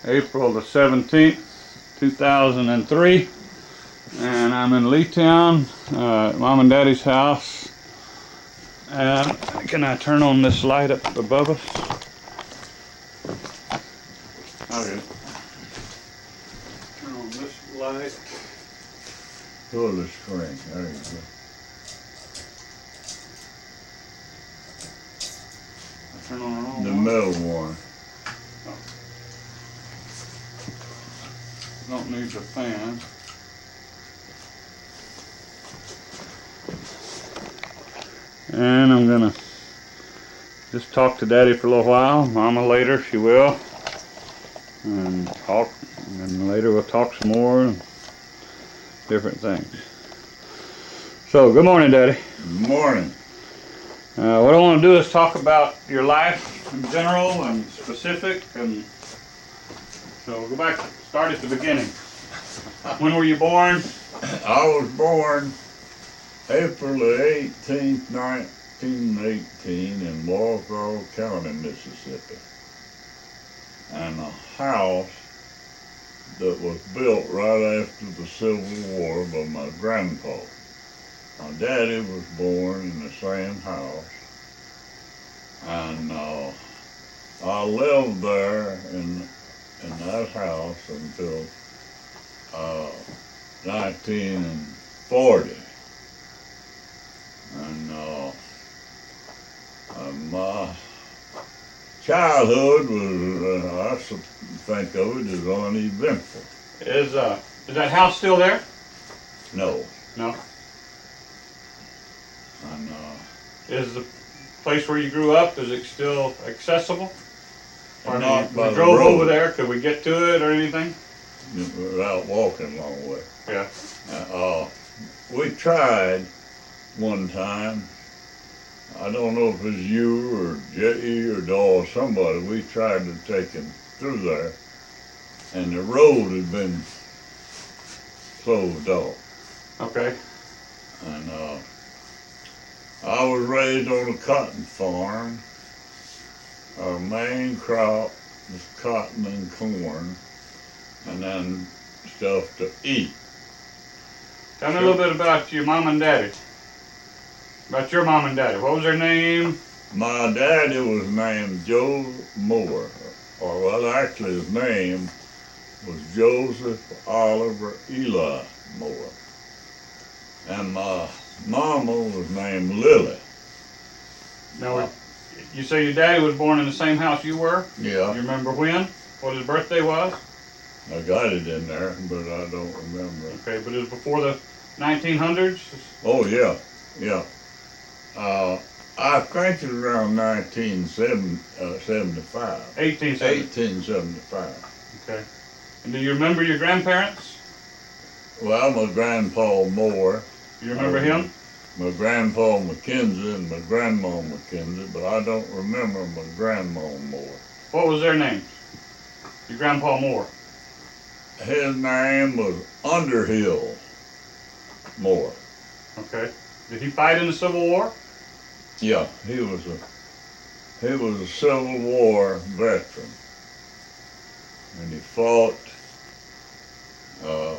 April the 17th, 2003, and I'm in Leetown, Mom and Daddy's house. Can I turn on this light up above us? Okay. Turn on this light. Pull the string. There you go. Turn on the wrong The one. middle one. Don't need the fan. And I'm gonna just talk to Daddy for a little while. Mama later, she will. And talk, and later we'll talk some more and different things. So, good morning, Daddy. Good morning. What I want to do is talk about your life in general and specific, and so we'll go back, start at the beginning. When were you born? I was born April the 18th, 1918 in Walsall County, Mississippi. And a house that was built right after the Civil War by my grandpa. My daddy was born in the same house, and I lived there in that house until 1940. And my childhood was, I think of it as uneventful. Is that house still there? No. No. And Is the place where you grew up, is it still accessible? Or not by we the drove road. over there, could we get to it or anything? Without walking a long way. Yeah. We tried one time. I don't know if it was you or J.E. or Daw or somebody. We tried to take him through there, and the road had been closed off. Okay. And I was raised on a cotton farm. Our main crop was cotton and corn, and then stuff to eat. Tell me a little bit about your mom and daddy. About your mom and daddy. What was their name? My daddy was named Joe Moore, or well, actually his name was Joseph Oliver Eli Moore. And my mama was named Lily. Now, you say your daddy was born in the same house you were? Yeah, You remember when? What his birthday was? I got it in there, but I don't remember. Okay, but it was before the 1900s? Oh, yeah, yeah. I think it was around 1975. 1875. Okay. And do you remember your grandparents? Well, my grandpa Moore. You remember him? My grandpa McKenzie and my grandma McKenzie, but I don't remember my grandma Moore. What was their names? Your grandpa Moore. His name was Underhill Moore. Okay. Did he fight in the Civil War? Yeah, he was a Civil War veteran, and he fought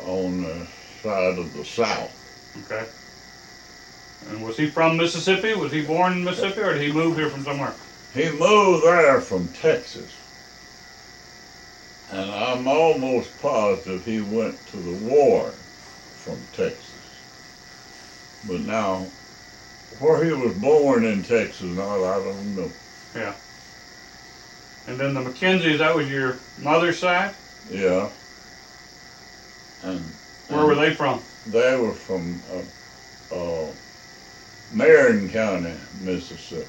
on the side of the South. Okay. And was he from Mississippi? Was he born in Mississippi, or did he move here from somewhere? He moved there from Texas, and I'm almost positive he went to the war from Texas. But now, where he was born in Texas, now I don't know. Yeah. And then the McKenzies, that was your mother's side? Yeah. And Where were they from? they were from Marion County, Mississippi.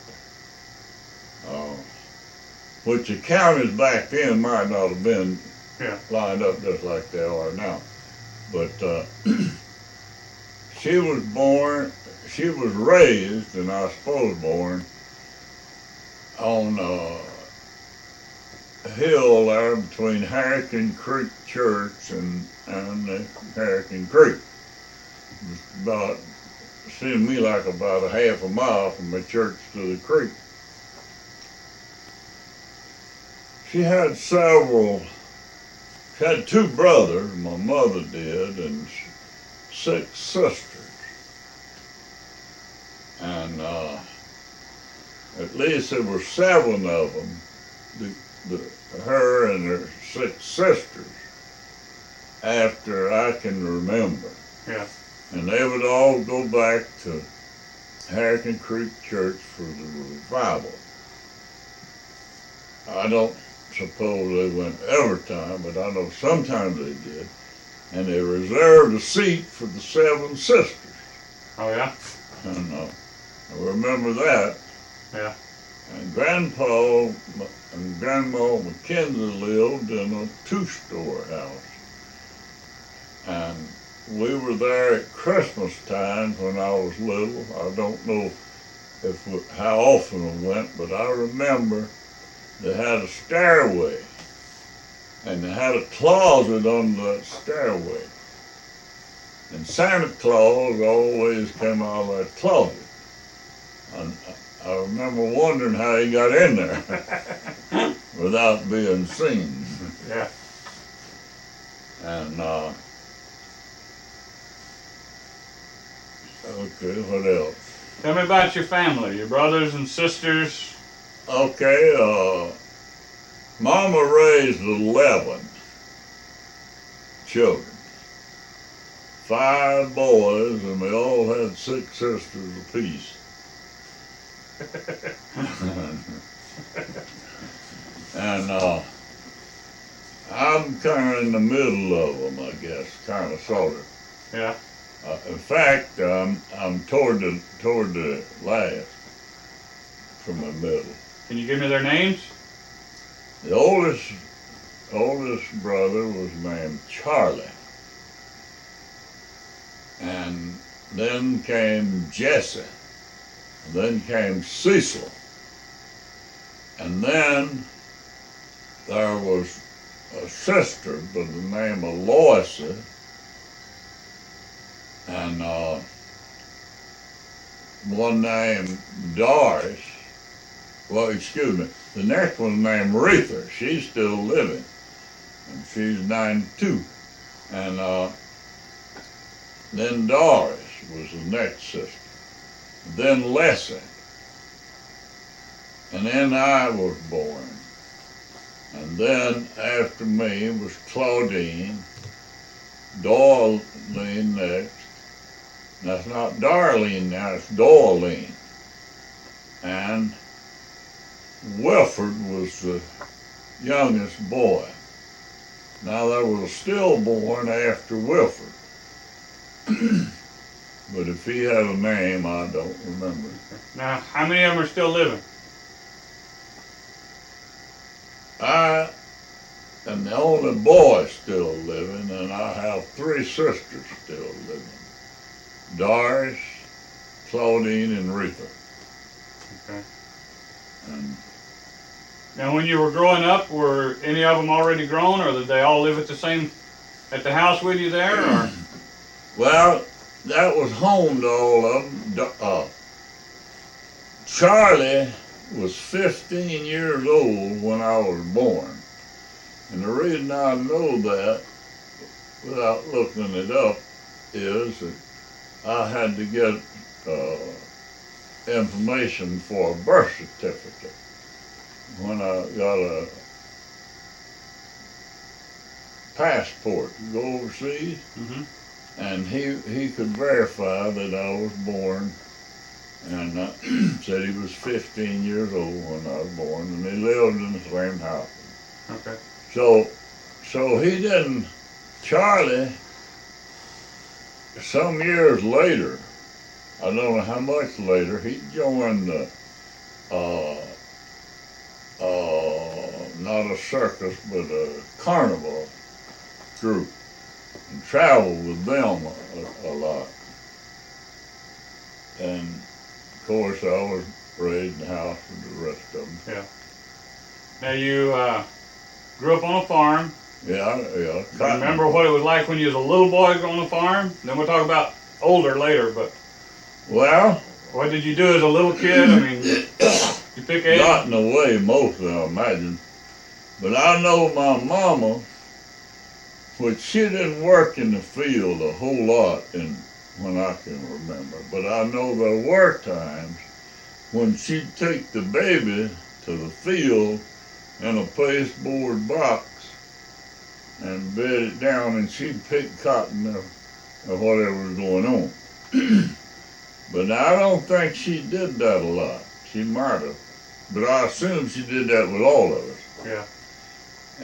Which the counties back then might not have been lined up just like they are now. But she was raised, and I suppose born, on a hill there between Harrison Creek Church and the Harrison Creek. It was about, seemed to me like about a half a mile from the church to the creek. She had several had 2 brothers, my mother did, and 6 sisters. And at least there were 7 of them, her and her 6 sisters, after I can remember. Yeah. And they would all go back to Harrison Creek Church for the revival. I don't suppose they went every time, but I know sometimes they did. And they reserved a seat for the 7 sisters. Oh, yeah? And I remember that. Yeah. And Grandpa and Grandma McKenzie lived in a 2-story house. And we were there at Christmas time when I was little. I don't know how often we went, but I remember they had a stairway, and they had a closet under that stairway. And Santa Claus always came out of that closet. And I remember wondering how he got in there without being seen. Yeah. And okay, what else? Tell me about your family, your brothers and sisters. Okay, Mama raised 11 children. 5 boys, and we all had 6 sisters apiece. And I'm kind of in the middle of them, I guess, kind of, sort of. Yeah. In fact, I'm toward the last from the middle. Can you give me their names? The oldest brother was named Charlie, and then came Jesse, and then came Cecil, and then there was a sister by the name of Loisa, and one named Doris. Well, excuse me. The next one named Retha. She's still living, and she's 92. And then Doris was the next sister. Then Leslie. And then I was born. And then after me was Claudine, Darlene next. That's not Darlene now, it's Darlene. And Wilford was the youngest boy. Now there was a stillborn after Wilford. But if he had a name, I don't remember. Now, how many of them are still living? I am the only boy still living, and I have 3 sisters still living. Doris, Claudine, and Retha. Okay. And now, when you were growing up, were any of them already grown, or did they all live at the house with you there, or? well, that was home to all of them. Charlie was 15 years old when I was born. And the reason I know that, without looking it up, is that I had to get information for a birth certificate when I got a passport to go overseas. Mm-hmm. And he could verify that I was born, and said he was 15 years old when I was born, and he lived in the same house. Okay. So he didn't. Charlie, some years later, I don't know how much later, he joined the not a circus but a carnival group, and traveled with them a lot. And of course I was raised in the house with the rest of them. Yeah. Now you grew up on a farm. Yeah. Do you remember what it was like when you was a little boy on the farm? Then we'll talk about older later, but Well, what did you do as a little kid? I mean, you pick eggs? not in a way most of them, I imagine. But I know my mama which she didn't work in the field a whole lot when I can remember, but I know there were times when she'd take the baby to the field in a pasteboard box and bed it down, and she'd pick cotton or whatever was going on. But I don't think she did that a lot. She might have, but I assume she did that with all of us. Yeah.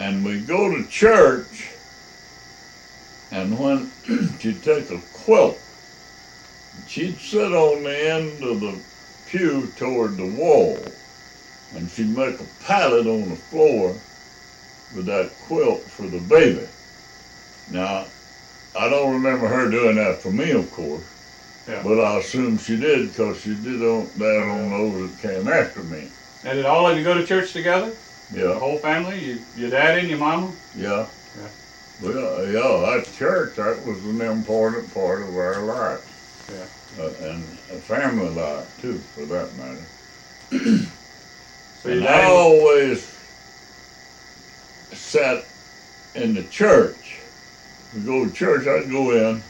And we go to church, and when she'd take a quilt, she'd sit on the end of the pew toward the wall, and she'd make a pallet on the floor with that quilt for the baby. Now, I don't remember her doing that for me, of course, yeah. But I assume she did, because she did that on those that came after me. And did all of you go to church together? Yeah. The whole family? Your daddy and your mama? Yeah. Yeah. Well, yeah, that church, that was an important part of our life. Yeah. And a family life, too, for that matter. So and I always sat in the church. We go to church, I'd go in.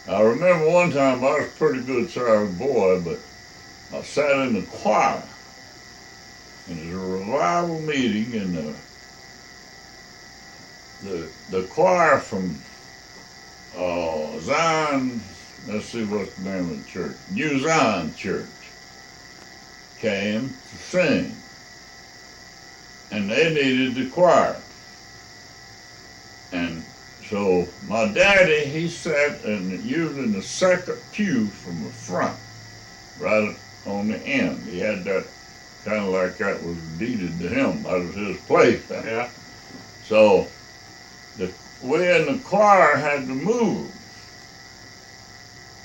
I remember one time I was a pretty good sized boy, but I sat in the choir. And it was a revival meeting, and the choir from Zion, let's see what's the name of the church, New Zion Church, came to sing. And they needed the choir. And so my daddy, he sat using the second pew from the front, right on the end. He had that kind of like that was deeded to him. That was his place. Yeah. So we in the choir had to move.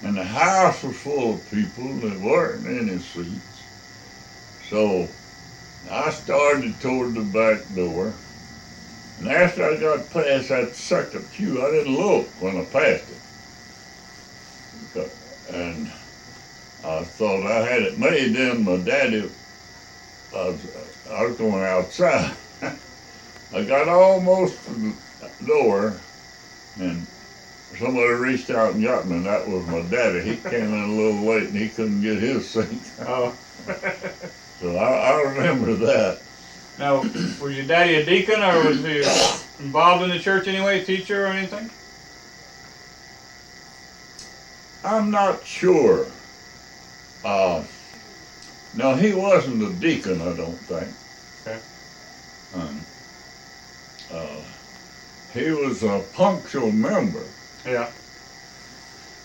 And the house was full of people, and there weren't any seats. So I started toward the back door. And after I got past that second pew, I didn't look when I passed it. And I thought I had it made. Then my daddy, I was going outside. I got almost to the door, and somebody reached out and got me, and that was my daddy. He came in a little late, and he couldn't get his seat. Oh. So I remember that. Now, was your daddy a deacon, or was he involved in the church anyway, teacher or anything? I'm not sure. No, he wasn't a deacon, I don't think. Okay. He was a punctual member. Yeah.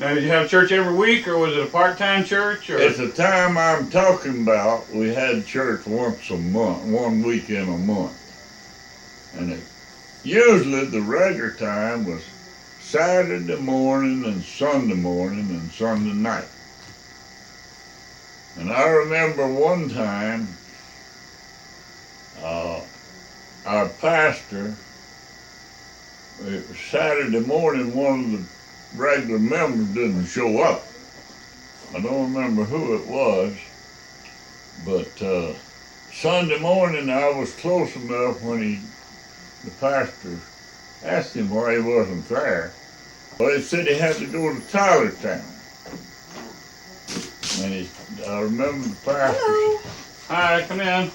Now, did you have church every week, or was it a part-time church? Or? At the time I'm talking about, we had church once a month, 1 week in a month. And usually the regular time was Saturday morning and Sunday night. And I remember one time, our pastor, it was Saturday morning, one of the regular members didn't show up. I don't remember who it was, but Sunday morning I was close enough when the pastor asked him why he wasn't there. Well, he said he had to go to Tylertown. And I remember the pastor. Hello. Hi, come in.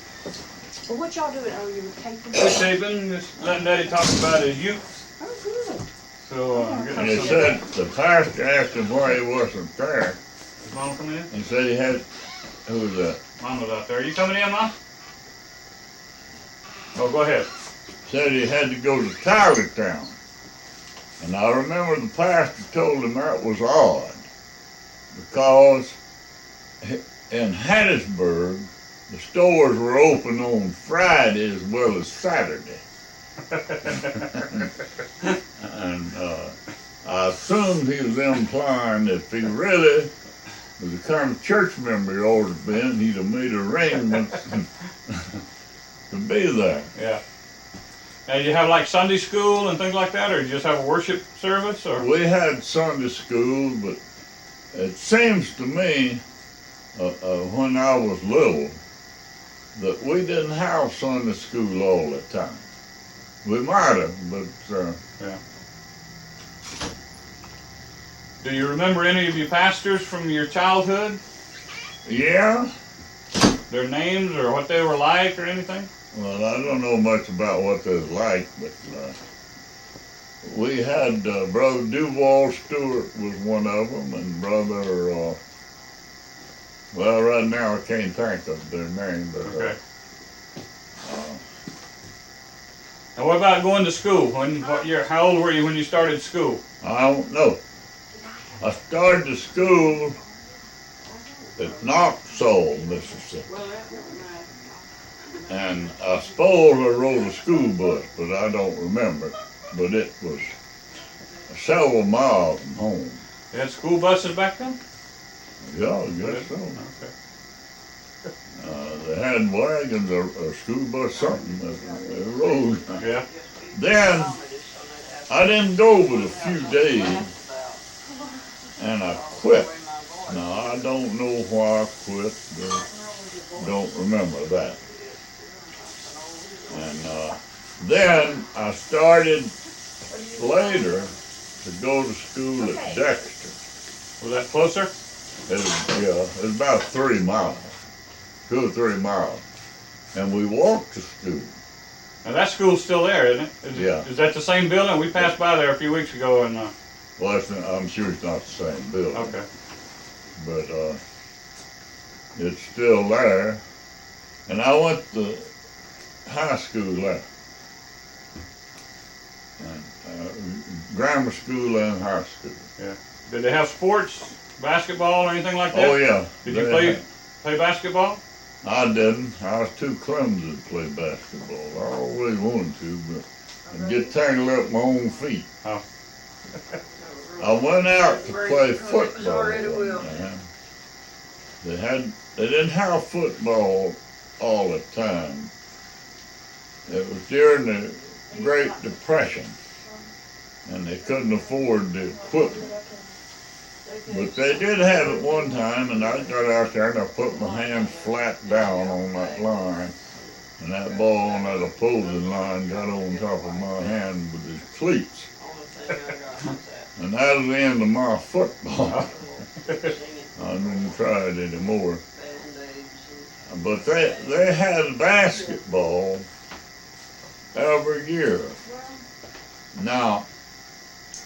Well, what y'all doing? Oh, you were taping? We're taping, just letting Daddy talk about his youth. Oh, good. So, getting And he some. said, the pastor asked him why he wasn't there. Is Mom coming in? He said he had, who was that? Mom was out there. Are you coming in, Mom? Oh, go ahead. Said he had to go to Tylertown. And I remember the pastor told him that was odd, because in Hattiesburg, the stores were open on Friday as well as Saturday. And I assumed he was implying if he really was the kind of church member he ought to have been, he'd have made arrangements to be there. Yeah. Now, did you have like Sunday school and things like that, or did you just have a worship service? Or? We had Sunday school, but it seems to me, when I was little, that we didn't have Sunday school all the time. We might have, but Yeah. Do you remember any of your pastors from your childhood? Yeah. Their names or what they were like or anything? Well, I don't know much about what they're like, but we had Brother Duval Stewart was one of them, and Brother, well, right now I can't think of their name, but Okay. And what about going to school? What year? How old were you when you started school? I don't know. I started school at Knoxville, Mississippi. And I suppose I rode a school bus, but I don't remember. But it was several miles from home. They had school buses back then? Yeah, I guess so. Okay. They had wagons or school bus, something that they rode. Yeah. Then I didn't go but a few days, and I quit. Now I don't know why I quit. Don't remember that. And then I started later to go to school at Dexter. Was that closer? It was about 3 miles, 2 or 3 miles, and we walked to school. Now that school's still there, isn't it? Yeah. Is that the same building? We passed by there a few weeks ago and. Well, I'm sure it's not the same building. Okay. But it's still there, and I went to high school there, and grammar school and high school. Yeah. Did they have sports, basketball, or anything like that? Oh yeah. Did you play basketball? I didn't. I was too clumsy to play basketball. I always wanted to, but I'd get tangled up my own feet. Oh. I went out to play football one time. They didn't have football all the time. It was during the Great Depression, and they couldn't afford the equipment. But they did have it one time, and I got out there and I put my hands flat down on that line, and that ball on that opposing line got on top of my hand with his cleats. And that was the end of my football. I didn't try it anymore. But they had basketball every year. Now,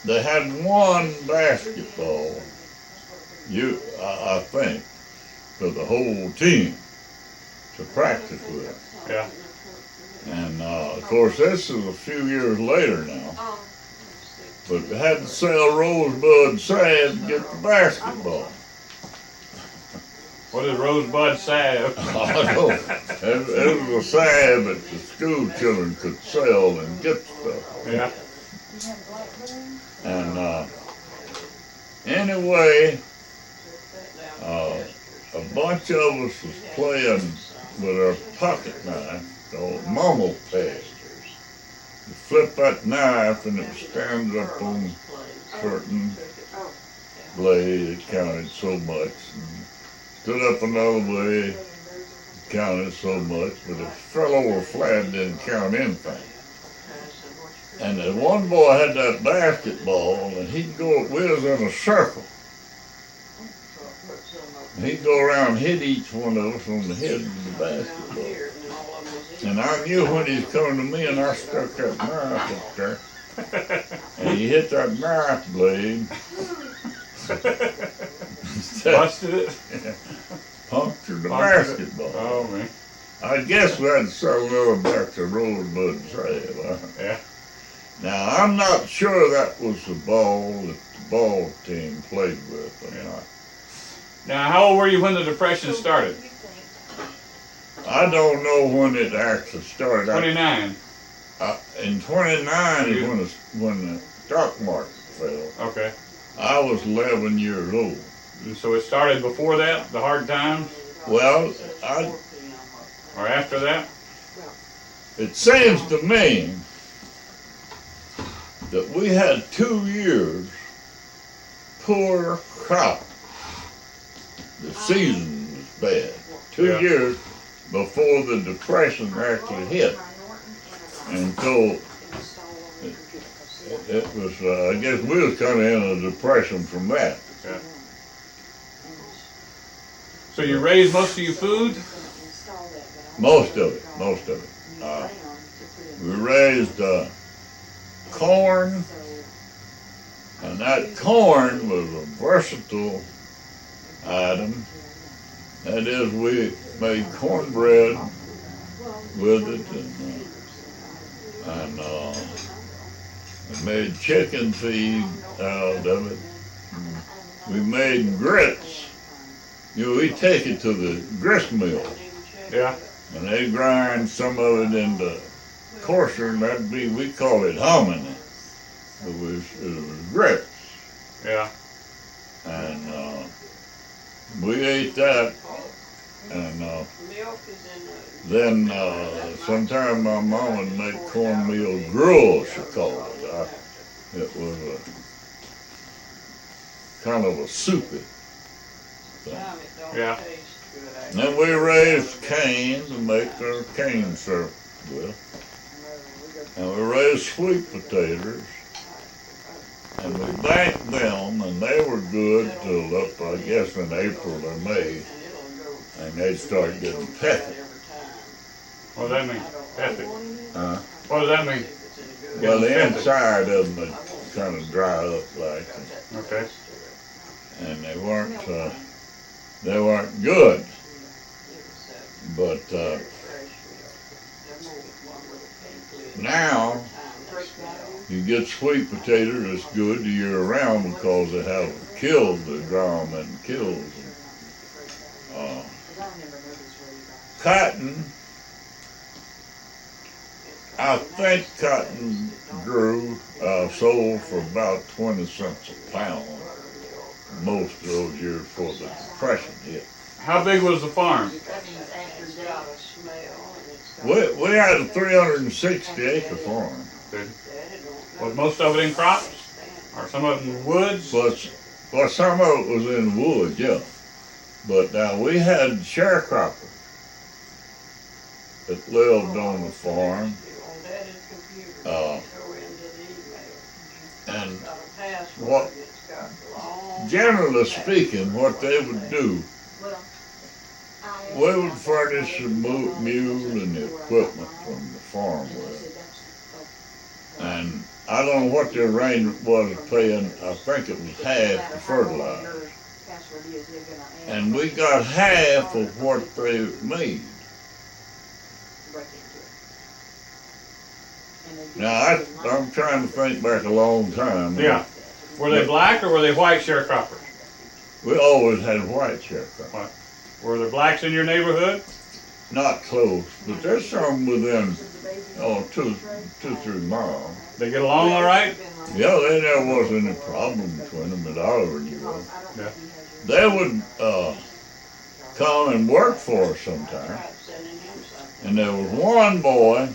they had one basketball, I think, for the whole team to practice with. Yeah. And of course, this is a few years later now. But they had to sell rosebud salve to get the basketball. What is rosebud salve? I know. It was a salve that the school children could sell and get stuff. Yeah. And anyway, a bunch of us was playing with our pocket knife called mama peg. You flip that knife and it stands up on a certain blade. It counted so much. And stood up another way, counted so much. But if it fell over flat, it didn't count anything. And the one boy had that basketball, and he'd go, we was in a circle. And he'd go around and hit each one of us on the head with the basketball. And I knew when he was coming to me, and I stuck that knife up there. And he hit that knife blade. Busted it? Punctured the basketball. Oh, man. I guess we had to sell another batch of rosebud salve. Yeah. Now, I'm not sure that was the ball that the ball team played with or not. Now, how old were you when the Depression started? I don't know when it actually started. 29. In 29 is when the stock market fell. Okay. I was 11 years old. And so it started before that, the hard times? Well, Or after that? it seems to me that we had 2 years poor crop. The season was bad. 2 years before the Depression actually hit. And so it was, I guess we was kind of in a depression from that. Yeah. So you raised most of your food? Most of it, most of it. We raised corn, and that corn was a versatile item. That is, we made cornbread with it, and we made chicken feed out of it. We made grits. You know, we take it to the grist mill, Yeah. and they grind some of it into coarser, and that'd be, we call it hominy. It was grits. Yeah. And we ate that, and then sometime my mom would make cornmeal gruel, she called it. It was a kind of a soupy thing. Yeah. And then we raised cane to make our cane syrup with. And we raised sweet potatoes. And we banked them, and they were good till up, I guess, in April or May. And they'd start getting peppy. What does that mean? Peppy. What does that mean? Well, the inside of them would kind of dry up like. Okay. And they weren't good. But now you get sweet potatoes that's good year round because they haven't killed the drum and kills them. Cotton, I think cotton grew, sold for about 20 cents a pound most of those years before the Depression hit. How big was the farm? We had a 360-acre farm. Was most of it in crops? Or some of it in woods? But some of it was in the woods, yeah. But now we had sharecroppers that lived on the farm. And what, generally speaking, what they would do, we would furnish the mule and the equipment from the farm with. And I don't know what the arrangement was paying, I think it was half the fertilizer. And we got half of what they made. Now, I'm trying to think back a long time. Yeah. Were they black or were they white sharecroppers? We always had white sharecroppers. What? Were there blacks in your neighborhood? Not close, but there's some within, 2-3 miles. They get along all right? Yeah, there wasn't any problem between them that I ever knew of. Yeah. They would come and work for us sometimes. And there was one boy,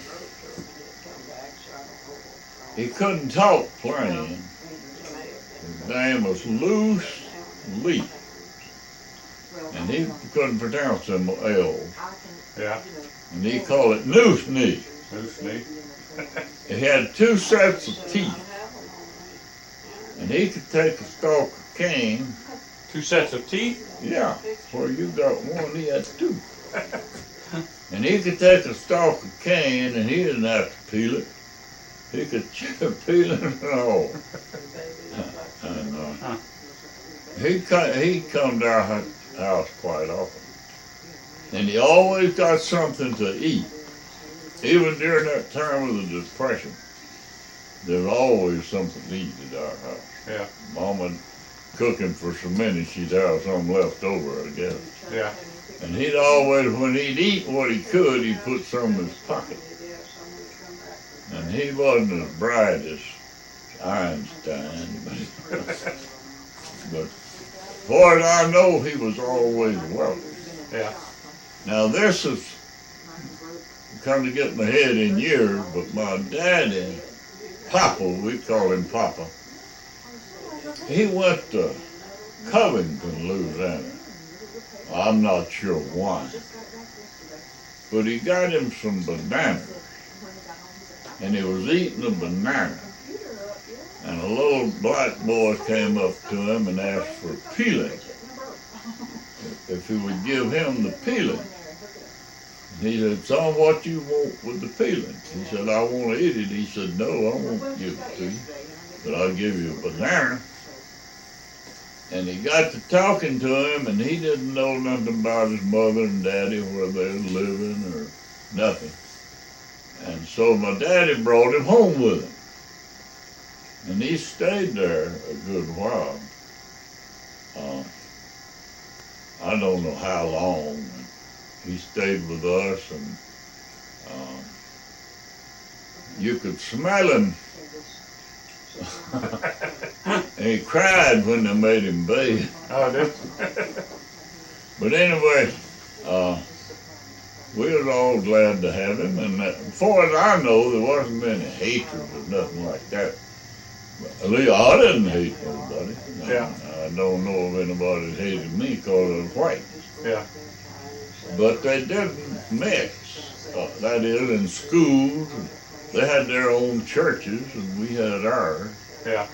he couldn't talk plain. His name was Loose Leaf. And he couldn't pronounce them L's. Yeah. And he called it Noose Knee. That's neat. He had 2 sets of teeth. And he could take a stalk of cane. 2 sets of teeth? Yeah, where you got one, he had 2. And he could take a stalk of cane and he didn't have to peel it. He could peel it and all. And he'd come to our house quite often. And he always got something to eat. Even during that time of the Depression, there was always something to eat at our house. Yeah. Mama cooking for so many, she'd have some left over, I guess. Yeah. And he'd always, when he'd eat what he could, he'd put some in his pocket. And he wasn't as bright as Einstein, but far as I know, he was always wealthy. Yeah. Now this is kind of getting ahead in years, but my daddy, Papa, we call him Papa, he went to Covington, Louisiana. I'm not sure why, but he got him some bananas, and he was eating a banana, little black boy came up to him and asked for peeling, if he would give him the peeling. He said, son, what you want with the peeling? He said, I want to eat it. He said, no, I won't give it to you, but I'll give you a banana. And he got to talking to him, and he didn't know nothing about his mother and daddy, where they was living or nothing. And so my daddy brought him home with him. And he stayed there a good while. I don't know how long. He stayed with us, and you could smell him. And he cried when they made him bathe. Oh, did? But anyway, we was all glad to have him, and as far as I know, there wasn't any hatred or nothing like that. At least I didn't hate nobody. Yeah. I don't know of anybody that hated me because I was white. Yeah. But they didn't mix. That is, in schools, they had their own churches, and we had ours. Yeah.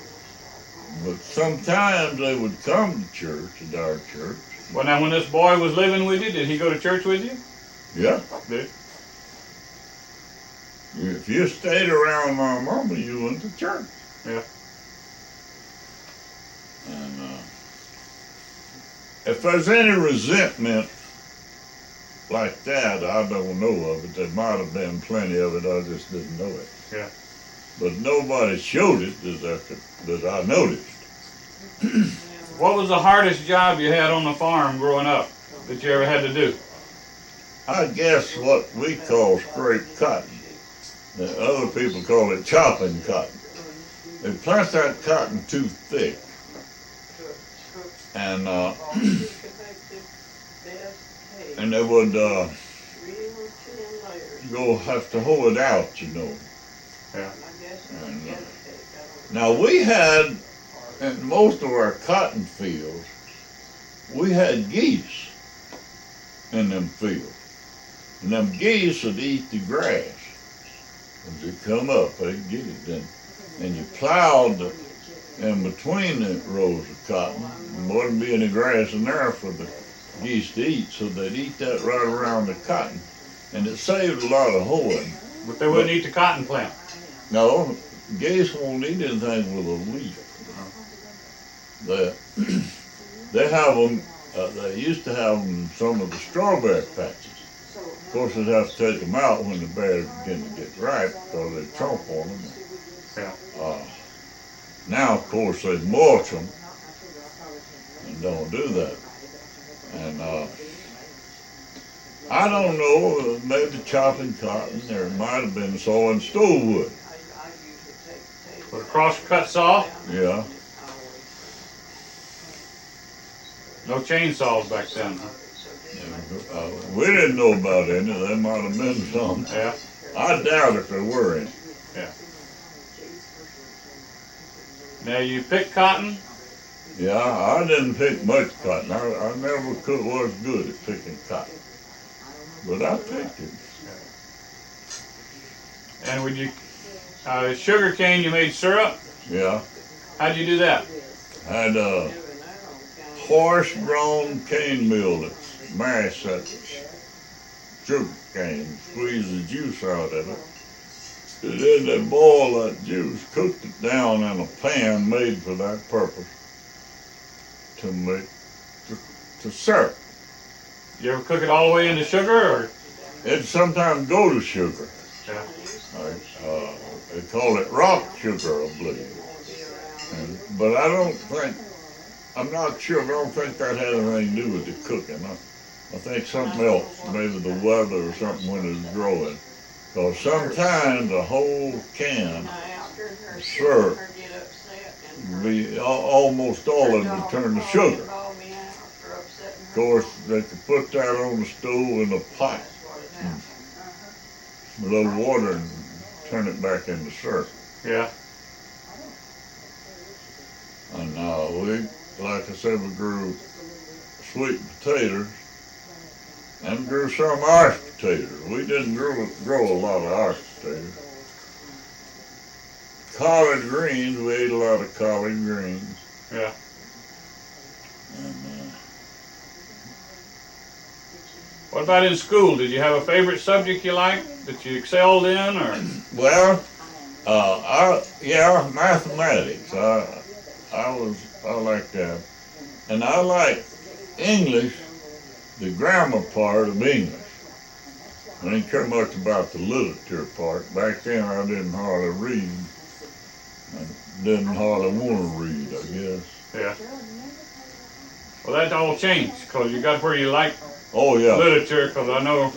But sometimes they would come to church, at our church. Well, now, when this boy was living with you, did he go to church with you? Yeah. Did If you stayed around my mama, you went to church. Yeah. And if there's any resentment like that, I don't know of it. There might have been plenty of it, I just didn't know it. Yeah. But nobody showed it that I noticed. What was the hardest job you had on the farm growing up that you ever had to do? I guess what we call scrape cotton. The other people call it chopping cotton. They plant that cotton too thick. And and they would go have to hoe it out, you know. Yeah. And, now we had, in most of our cotton fields, we had geese in them fields. And them geese would eat the grass. As they come up, they'd get it then. And you plowed in between the rows of cotton. There wouldn't be any grass in there for the geese to eat, so they'd eat that right around the cotton. And it saved a lot of hoeing. But they wouldn't eat the cotton plant. No, geese won't eat anything with a leaf. They have them, they used to have them in some of the strawberry patches. Of course, they'd have to take them out when the berries begin to get ripe because they chomp on them. Yeah. Now, of course, they mulch them and don't do that. And I don't know, maybe chopping cotton, there might have been sawing stove wood. With a cross-cut saw? Yeah. No chainsaws back then, huh? We didn't know about any. There might have been some. Yeah. I doubt if there were any. Yeah. Now, you pick cotton? Yeah, I didn't pick much cotton. I never was good at picking cotton. But I picked it. And would you, sugar cane, you made syrup? Yeah. How'd you do that? Had a horse-drawn cane mill that mashed that sugar cane, squeezed the juice out of it. And then they boiled that juice, cooked it down in a pan made for that purpose to make to syrup. You ever cook it all the way into sugar, or? It sometimes go to sugar. Yeah. They call it rock sugar, I believe. But I don't think, I'm not sure, I don't think that had anything to do with the cooking. I think something else, maybe the weather or something when it's growing. Because sometimes a whole can of syrup, almost all of it would turn to sugar. Of course, they could put that on the stove in a pot, a little water, and turn it back into syrup. Yeah. And we, like I said, we grew sweet potatoes and grew some irish potatoes. We didn't grow a lot of irish potatoes. collard greens. We ate a lot of collard greens. Yeah. And, What about in school? Did you have a favorite subject you liked that you excelled in, or? well, mathematics. I like that, and I like English, the grammar part of English. I didn't care much about the literature part. Back then, I didn't hardly read. I didn't hardly want to read, I guess. Yeah. Well, that all changed because you got where you liked Oh yeah. literature. Because I know,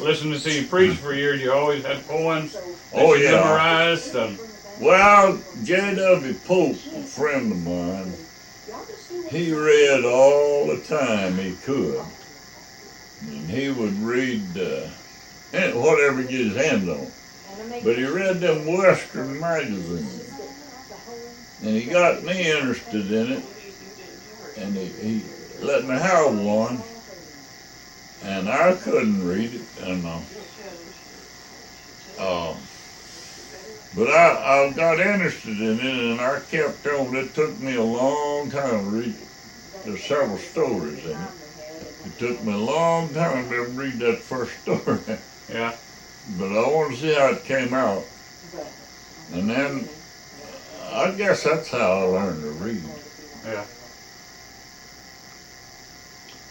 listening to you preach for years, you always had poems that Oh you yeah. memorized. And Well, J.W. Pope, a friend of mine, he read all the time he could. And he would read whatever he get his hands on. But he read them Western magazines. And he got me interested in it. And he let me have one. And I couldn't read it. And but I got interested in it, and I kept on. It took me a long time to read. There's several stories in it. It took me a long time to read that first story. yeah. But I want to see how it came out. And then, I guess that's how I learned to read. Yeah.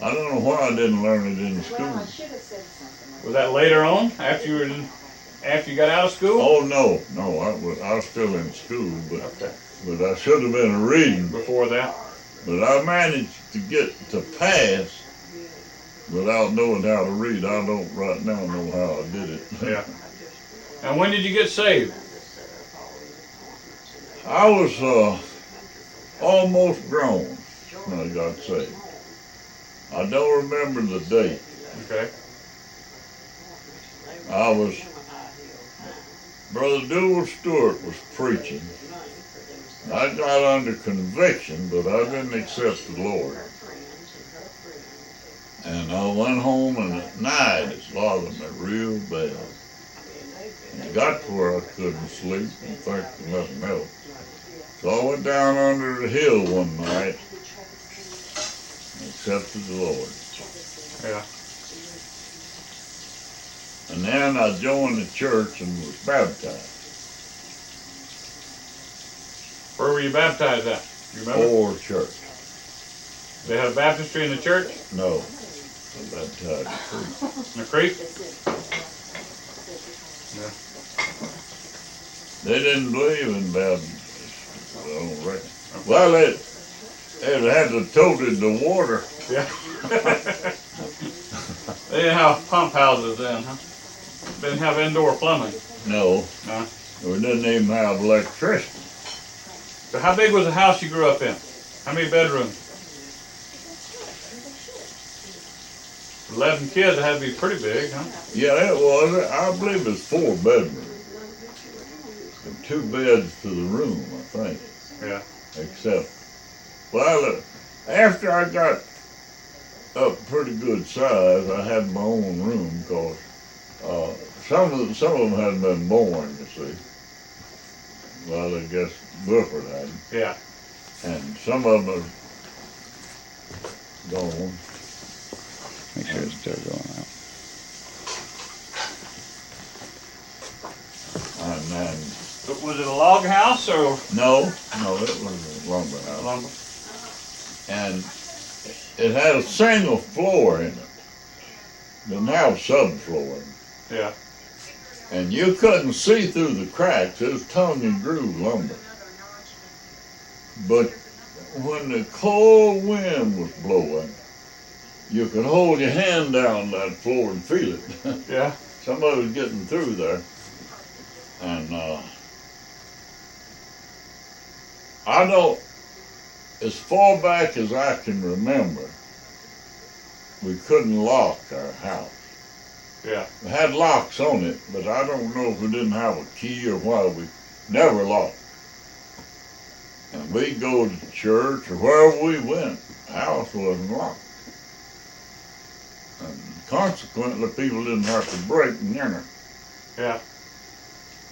I don't know why I didn't learn it in school. Was that later on, after you got out of school? Oh, no, I was still in school, Okay. but I should have been reading. Before that? But I managed to get to pass without knowing how to read. I don't right now know how I did it. Yeah. And when did you get saved? I was almost grown when I got saved. I don't remember the date. Okay. Brother Dewey Stewart was preaching. I got under conviction, but I didn't accept the Lord. And I went home, and at night it's bothering me real bad. And I got to where I couldn't sleep and think of nothing else. So I went down under the hill one night and accepted the Lord. Yeah. And then I joined the church and was baptized. Where were you baptized at? You remember? Or church. They have baptistry in the church? No. I baptized In the creek? Yeah. They didn't believe in baptism. I don't reckon. Well, it had to toted the water. Yeah. They didn't have pump houses then, huh? Didn't have indoor plumbing. No. No. We didn't even have electricity. So how big was the house you grew up in? How many bedrooms? 11 kids, that had to be pretty big, huh? Yeah, it was. I believe it's 4 bedrooms. And 2 beds to the room, I think. Yeah. Except, well, after I got up pretty good size, I had my own room because some of them hadn't been born, you see. Well, I guess Wilford hadn't. Yeah. And some of them are gone. Make sure it's still going out. And then, Was it a log house or? no, it was a lumber house. Lumber. And it had a single floor in it. Didn't have subfloor. Yeah. And you couldn't see through the cracks. It was tongue and groove lumber. But when the cold wind was blowing, you could hold your hand down that floor and feel it. Yeah. Somebody was getting through there. And I don't, as far back as I can remember, we couldn't lock our house. Yeah. We had locks on it, but I don't know if we didn't have a key or why we never locked. And we'd go to church or wherever we went, the house wasn't locked. And consequently, people didn't have to break and enter. Yeah.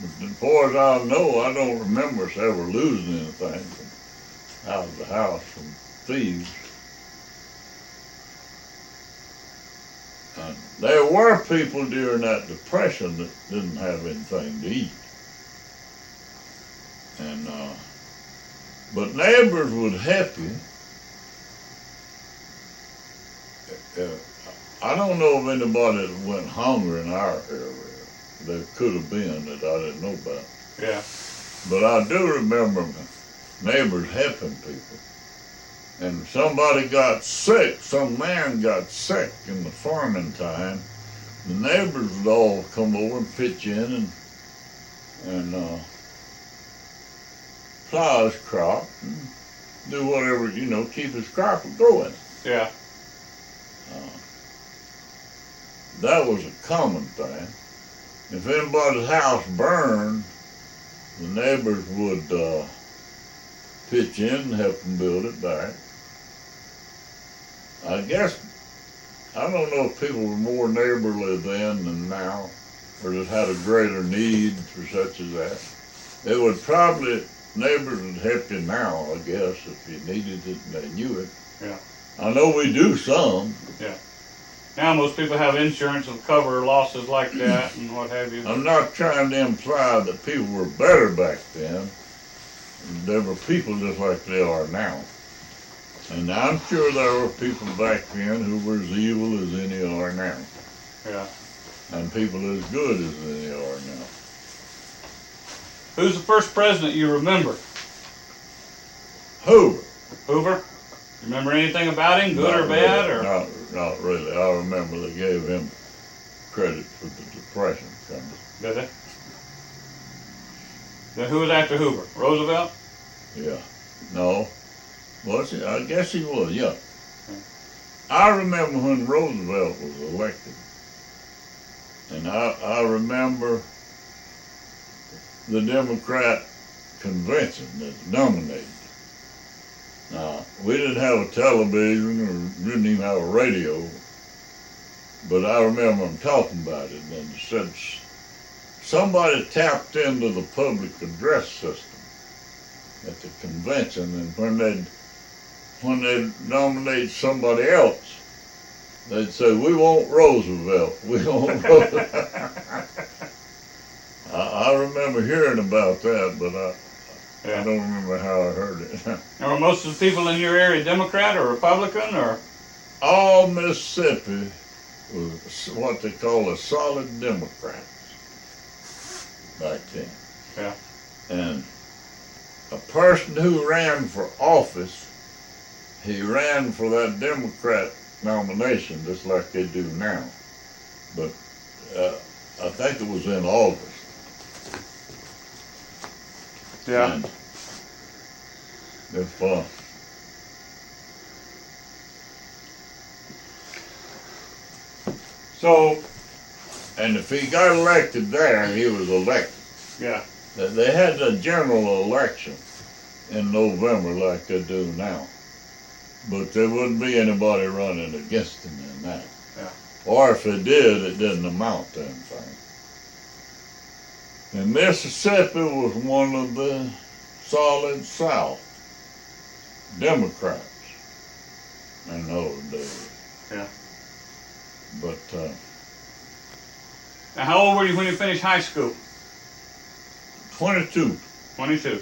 But as far as I know, I don't remember us ever losing anything out of the house from thieves. And there were people during that depression that didn't have anything to eat. And but neighbors would help you. I don't know of anybody that went hungry in our area. There could have been that I didn't know about. Yeah. But I do remember neighbors helping people. And somebody got sick, some man got sick in the farming time. The neighbors would all come over and pitch in and plow his crop and do whatever, keep his crop going. Yeah. That was a common thing. If anybody's house burned, the neighbors would pitch in and help them build it back. I guess, I don't know if people were more neighborly then than now, or just had a greater need for such as that. It would probably, neighbors would help you now, I guess, if you needed it and they knew it. Yeah. I know we do some. Yeah. Now most people have insurance to cover losses like that and what have you. I'm not trying to imply that people were better back then. There were people just like they are now. And I'm sure there were people back then who were as evil as any are now. Yeah. And people as good as any are now. Who's the first president you remember? Hoover. Hoover? You remember anything about him, good or bad? Really, Or not really. I remember they gave him credit for the Depression coming. did they? Then who was after Hoover? Roosevelt? Yeah. No. Was he? I guess he was, yeah. I remember when Roosevelt was elected. And I remember the Democrat convention that nominated. Now, we didn't have a television or didn't even have a radio, but I remember them talking about it and said somebody tapped into the public address system at the convention, and when they'd nominate somebody else, they'd say, "We want Roosevelt, we want Roosevelt." I remember hearing about that, but I don't remember how I heard it. And were most of the people in your area Democrat or Republican or? All Mississippi was what they call a solid Democrat back then. Yeah. And a person who ran for office, he ran for that Democrat nomination just like they do now. But I think it was in August. Yeah. And if he got elected there, he was elected. Yeah. They had a general election in November like they do now. But there wouldn't be anybody running against him in that. Yeah. Or if it did, it didn't amount to anything. And Mississippi was one of the solid South Democrats in those days. Yeah. But Now, how old were you when you finished high school? 22, 22.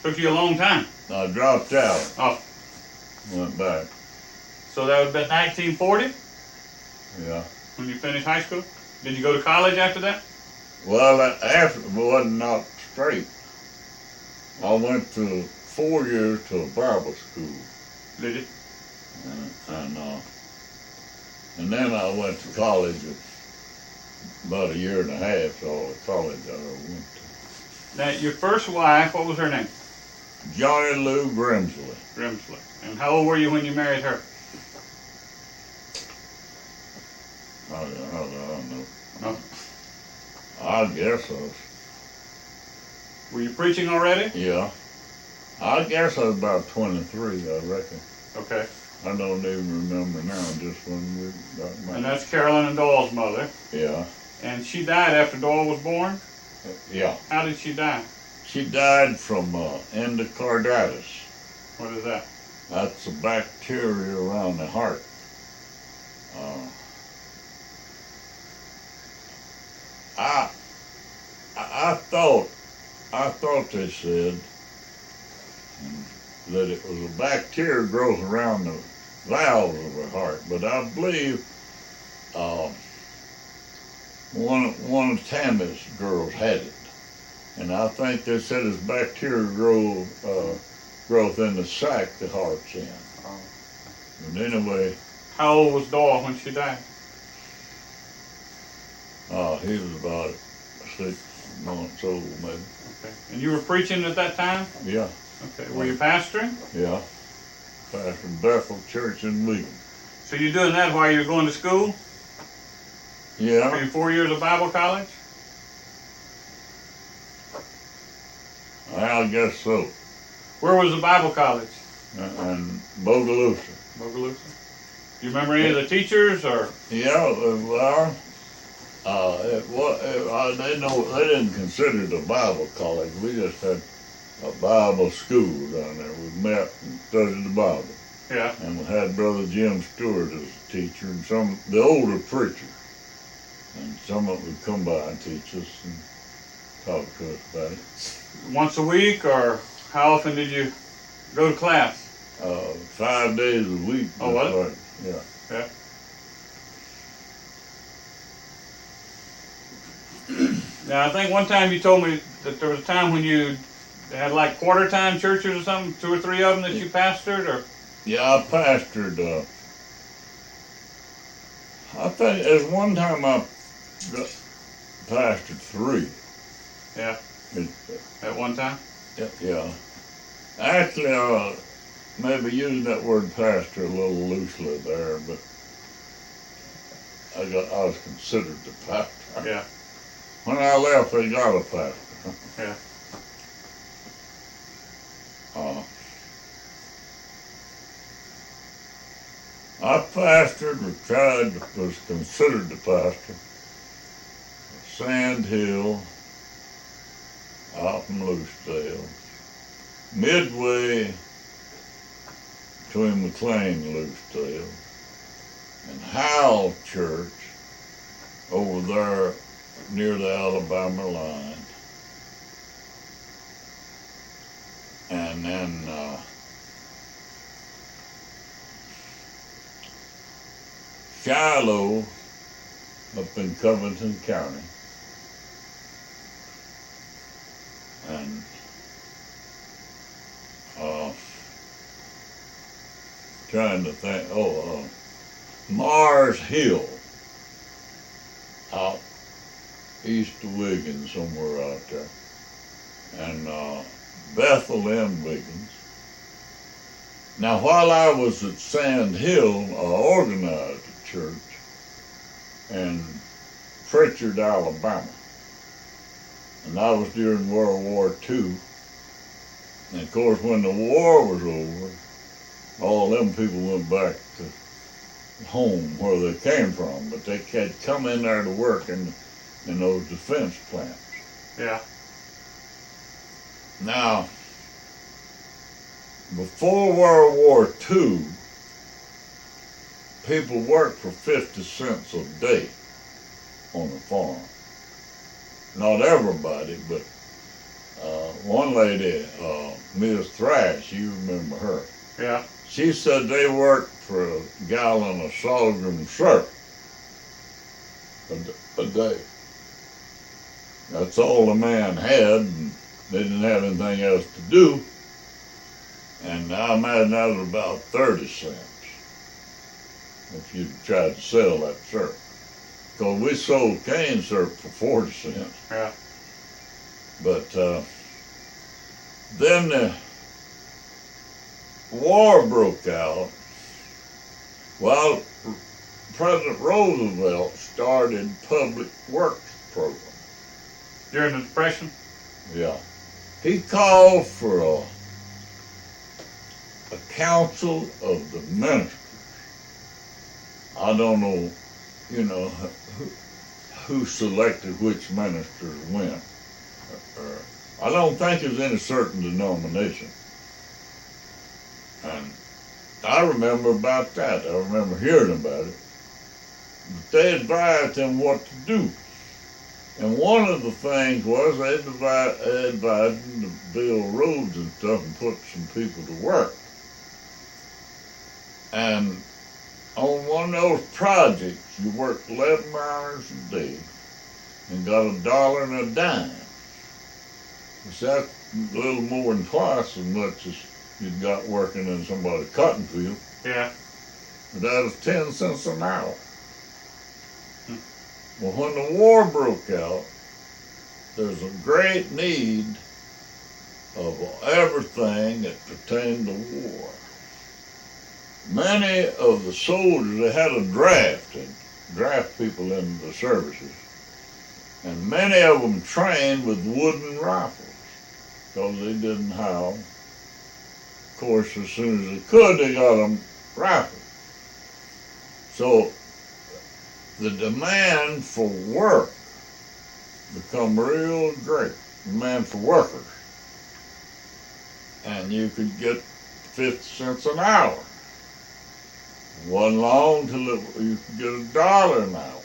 Took you a long time. I dropped out, Oh, went back. so that would have been 1940 Yeah. when you finished high school? Did you go to college after that? Well, after it wasn't not straight. I went to 4 years to a Bible school, Did you? and then I went to college about a year and a half. All the college I ever went to. Now, your first wife, what was her name? Johnny Lou Grimsley. Grimsley. And how old were you when you married her? I don't know. Oh. I guess Were you preaching already? yeah. I guess I was about 23, I reckon. Okay. I don't even remember now just when we got married. And that's Carolyn and Doyle's mother. Yeah. And she died after Doyle was born? Yeah. How did she die? She died from endocarditis. What is that? That's a bacteria around the heart. I I thought they said that it was a bacteria growth around the valves of her heart, but I believe one of Tammy's girls had it, and I think they said it's bacteria growth in the sac the heart's in. Oh. But anyway, how old was Doyle when she died? He was about 6 months old, maybe. Okay. And you were preaching at that time? Yeah. Okay. Were you pastoring? Yeah. Pastoring Bethel Church in Wigan. So you're doing that while you're going to school? Yeah. Are you 4 years of Bible college? I guess so. Where was the Bible college? And Bogalusa. Bogalusa. Do you remember any of the teachers or? Yeah, well, they didn't consider it a Bible college. We just had a Bible school down there. We met and studied the Bible. Yeah. And we had Brother Jim Stewart as a teacher and the older preacher. And some of them would come by and teach us and talk to us about it. Once a week, or how often did you go to class? 5 days a week. Oh, what? Yeah. Yeah. Now, I think one time you told me that there was a time when you had like quarter-time churches or something, 2 or 3 of them that you pastored, or? Yeah, I pastored, I think there's one time I pastored 3. Yeah. At one time? Yeah. Actually, maybe using that word pastor a little loosely there, but I was considered the pastor. Yeah. When I left, they got a pastor. Yeah. I pastored, was considered the pastor. Sand Hill, out from Lucedale, midway between McLean and Lucedale, and Howell Church over there near the Alabama line. And then Shiloh up in Covington County. And trying to think, Mars Hill out east of Wiggins, somewhere out there. And Bethel and Wiggins. Now, while I was at Sand Hill, I organized a church in Pritchard, Alabama. And that was during World War II. And of course, when the war was over, all them people went back to home where they came from, but they had come in there to work in those defense plants. Yeah. Now, before World War II, people worked for 50 cents a day on the farm. Not everybody, but one lady, Miss Thrash, you remember her. Yeah. She said they worked for a gallon of sorghum syrup a day. That's all the man had, and they didn't have anything else to do. And I imagine that was about 30 cents if you tried to sell that syrup. Because we sold cane syrup for 40 cents. Yeah. But then the war broke out. Well, President Roosevelt started public works program. During the Depression? Yeah. He called for a council of the ministers. I don't know, who selected which ministers went. I don't think it was any certain denomination. And I remember about that. I remember hearing about it. But they advised them what to do. And one of the things was they advised them to build roads and stuff and put some people to work. And on one of those projects, you worked 11 hours a day and got $1 and a dime. So that's a little more than twice as much as you got working in somebody's cotton field. Yeah. But that was 10 cents an hour. Well, when the war broke out, there's a great need of everything that pertained to war. Many of the soldiers, they had a draft people into the services, and many of them trained with wooden rifles because they didn't have. Of course, as soon as they could, they got them rifles. So the demand for work become real great, demand for workers. And you could get 50 cents an hour. It wasn't long till you could get $1 an hour.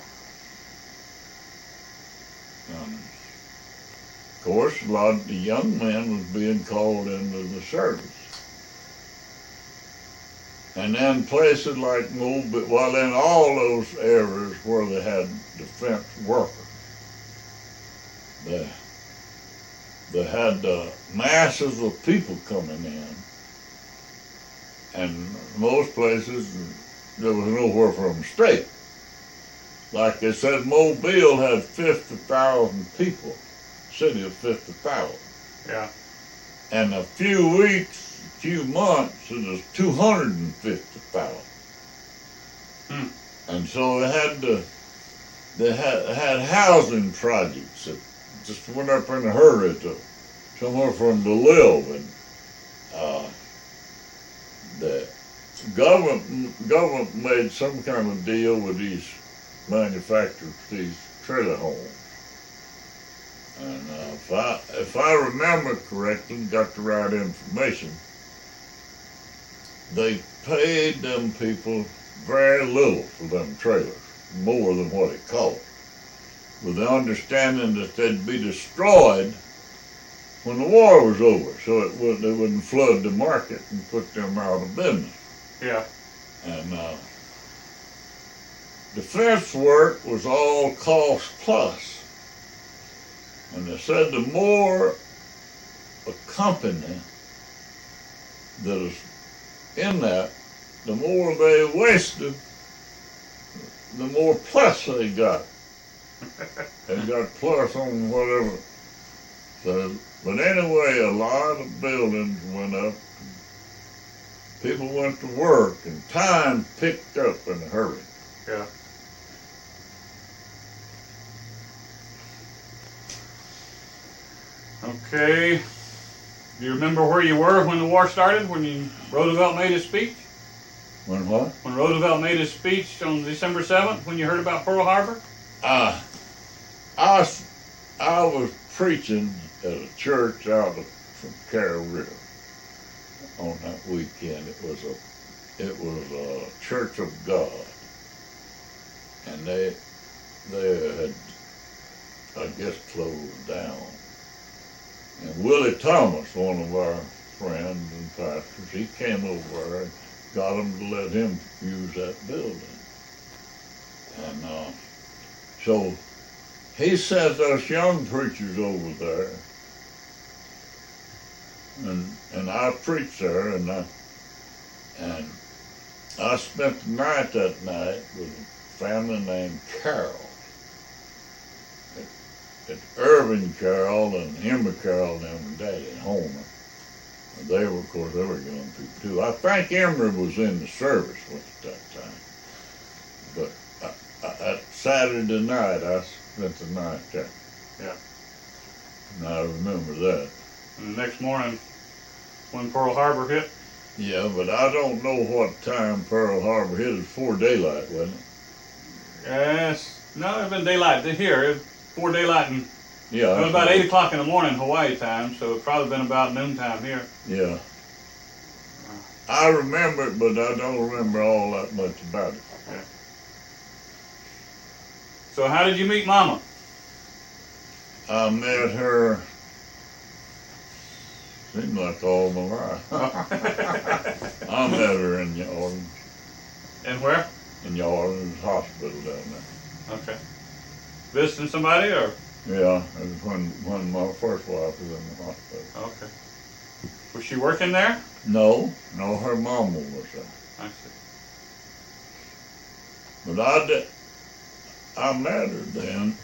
And of course, a lot of the young men was being called into the service. And then places like Mobile, well, in all those areas where they had defense workers, they had masses of people coming in, and most places there was nowhere for them to stay. Like they said, Mobile had 50,000 people, city of 50,000. Yeah. And a few weeks, a few months, it was 250,000. And so they had housing projects that just went up in a hurry to somewhere from to live. And the government made some kind of deal with these manufacturers, these trailer homes. And if I remember correctly, got the right information, they paid them people very little for them trailers, more than what it cost, with the understanding that they'd be destroyed when the war was over, so they wouldn't flood the market and put them out of business. Yeah. And defense work was all cost plus. And they said the more a company that is in that, the more they wasted, the more plus they got. They got plus on whatever. So, but anyway, a lot of buildings went up. People went to work, and time picked up in a hurry. Yeah. Okay. Do you remember where you were when the war started, when Roosevelt made his speech? When what? When Roosevelt made his speech on December 7th, when you heard about Pearl Harbor? I was preaching at a church out from Carroll River on that weekend. It was a Church of God, and they had, I guess, closed down. And Willie Thomas, one of our friends and pastors, he came over there and got them to let him use that building. And so he sent us young preachers over there, and I preached there, and I spent the night that night with a family named Carroll. It's Irvin Carroll and Emma Carroll and them daddy and Homer. And they were, of course, they were young people too. I think Emery was in the service at that time. But that Saturday night, I spent the night there. Yeah. And I remember that. And the next morning, when Pearl Harbor hit? Yeah, but I don't know what time Pearl Harbor hit. It was before daylight, wasn't it? Yes. No, it's been daylight here. It's before daylight, and Yeah. it was about 8 o'clock in the morning Hawaii time, so it's probably been about noontime here. Yeah. I remember it, but I don't remember all that much about it. Yeah. So how did you meet Mama? I met her, seemed like all my life. I met her in New Orleans, And where? in New Orleans Hospital down there. Okay. Visiting somebody, or? Yeah, it was when my first wife was in the hospital. Okay. Was she working there? No, her mama was there. I see. But I met her then,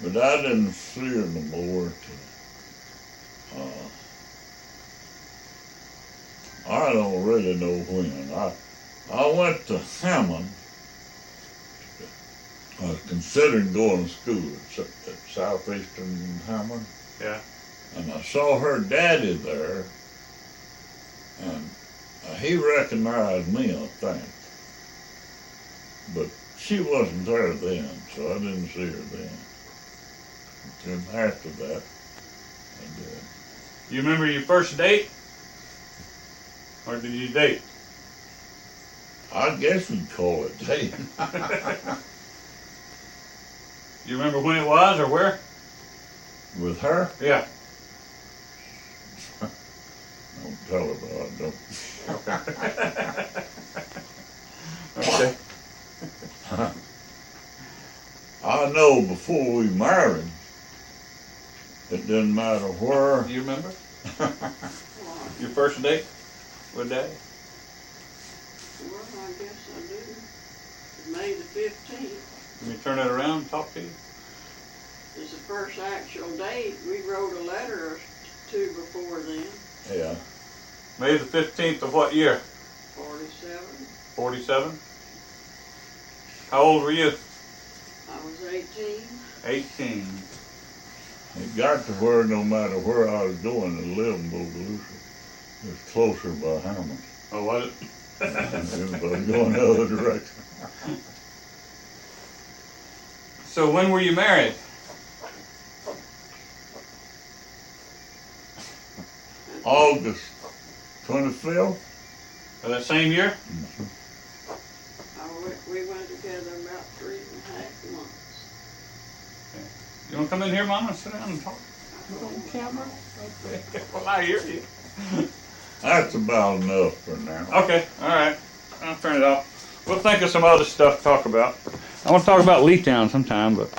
but I didn't see her no more till, I don't really know when. I went to Hammond. I was considering going to school at Southeastern Hammond. Yeah. And I saw her daddy there, and he recognized me, I think. But she wasn't there then, so I didn't see her then. And after that, I did. You remember your first date? Or did you date? I guess we'd call it dating. You remember when it was or where? With her? Yeah. Don't tell her, but I don't. Okay. I know before we married, it didn't matter where. Do you remember? Your first date with Daddy? Well, I guess I do. May the 15th Let me turn that around and talk to you. is the first actual date. We wrote a letter or two before then. Yeah. May the 15th of what year? 47. 47? How old were you? I was 18. 18. It got to where no matter where I was going to live in Bogalusa, it was closer by Hammond. Oh, was it? It was going the other direction. So when were you married? August 25th. That same year? We went together about 3.5 months. You want to come in here, Mama, and sit down and talk? On camera? Okay. Well, I hear you. That's about enough for now. Okay, all right. I'll turn it off. We'll think of some other stuff to talk about. I want to talk about Leetown sometime, but